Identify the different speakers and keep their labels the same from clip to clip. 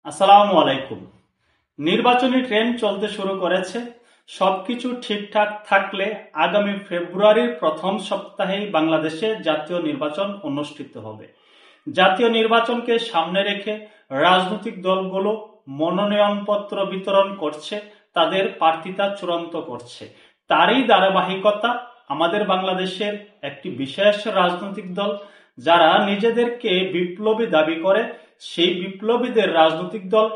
Speaker 1: আসসালামু আলাইকুম। নির্বাচনী ট্রেন চলতে শুরু করেছে। সবকিছু ঠিকঠাক থাকলে আগামী ফেব্রুয়ারির প্রথম সপ্তাহেই বাংলাদেশে জাতীয় নির্বাচন অনুষ্ঠিত হবে। জাতীয় নির্বাচনকে সামনে রেখে রাজনৈতিক দলগুলো মনোনয়নপত্র বিতরণ করছে, তাদের প্রার্থিতা চূড়ান্ত করছে। তারই ধারাবাহিকতা আমাদের বাংলাদেশের একটি বিশেষ রাজনৈতিক দল, যারা নিজেদেরকে বিপ্লবী দাবি করে, সেই বিপ্লবীদের রাজনৈতিক দল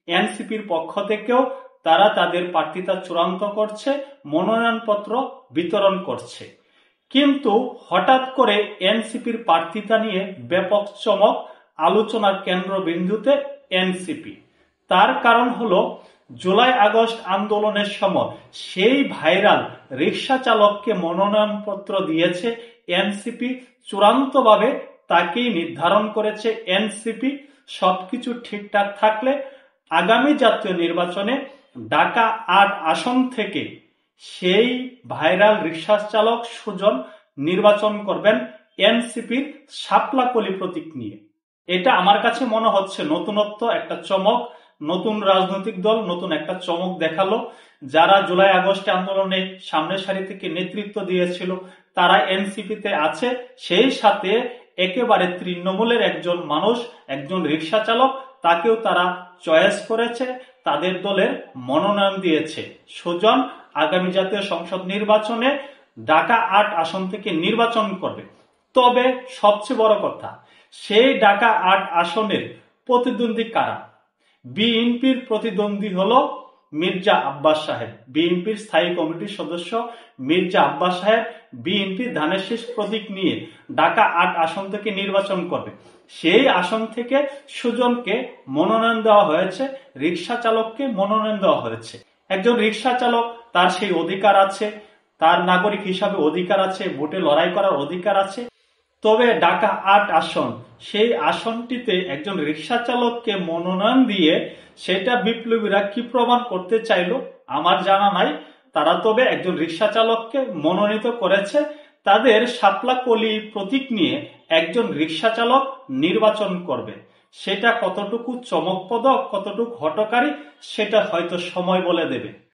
Speaker 1: এনসিপির পক্ষ থেকেও তারা তাদের প্রার্থিতা চূড়ান্ত করছে, মনোনয়নপত্র বিতরণ করছে। কিন্তু হঠাৎ করে এনসিপির প্রার্থিতা নিয়ে ব্যাপক চমক, আলোচনার কেন্দ্রবিন্দুতে এনসিপি। তার কারণ হলো জুলাই আগস্ট আন্দোলনের সময় সেই ভাইরাল রিকশা চালককে মনোনয়নপত্র দিয়েছে এনসিপি, চূড়ান্তভাবে তাকেই নির্ধারণ করেছে এনসিপি। সবকিছু ঠিকঠাক থাকলে আগামী জাতীয় নির্বাচনে ঢাকা ৮ আসন থেকে সেই ভাইরাল রিকশা চালক সুজন নির্বাচন করবেন এনসিপির শাপলা-কলি প্রতীক নিয়ে। এটা আমার কাছে মনে হচ্ছে নতুনত্ব, একটা চমক। নতুন রাজনৈতিক দল নতুন একটা চমক দেখালো। যারা জুলাই আগস্ট আন্দোলনে সামনের সারি থেকে নেতৃত্ব দিয়েছিল তারা এনসিপিতে আছে, সেই সাথে একেবারে তৃণমূলের একজন মানুষ, একজন রিকশা চালক, তাকেও তারা চয়েস করেছে, তাদের দলের মনোনয়ন দিয়েছে। সুজন আগামী জাতীয় সংসদ নির্বাচনে ঢাকা ৮ আসন থেকে নির্বাচন করবে। তবে সবচেয়ে বড় কথা, সেই ঢাকা ৮ আসনের প্রতিদ্বন্দ্বী কারা? বিএনপির প্রতিদ্বন্দ্বী হলো মির্জা আব্বাস সাহেব, বিএনপির স্থায়ী কমিটির সদস্য মির্জা আব্বাস সাহেব বিএনপির ধানের শীষ প্রতীক নিয়ে ঢাকা ৮ আসন থেকে নির্বাচন করবে। সেই আসন থেকে সুজনকে মনোনয়ন দেওয়া হয়েছে, রিকশা চালককে মনোনয়ন দেওয়া হয়েছে। একজন রিকশা চালক, তার সেই অধিকার আছে, তার নাগরিক হিসাবে অধিকার আছে, ভোটে লড়াই করার অধিকার আছে। তবে ঢাকা ৮ আসন, সেই আসনটিতে একজন রিকশা চালককে মনোনয়ন দিয়ে সেটা বিপ্লবীরা কি প্রমাণ করতে চাইলো আমার জানা নাই। তারা তবে একজন রিকশা চালককে মনোনীত করেছে, তাদের শাপলা-কলি প্রতীক নিয়ে একজন রিকশা চালক নির্বাচন করবে। সেটা কতটুকু চমকপ্রদ, কতটুকু হঠকারী, সেটা হয়তো সময় বলে দেবে।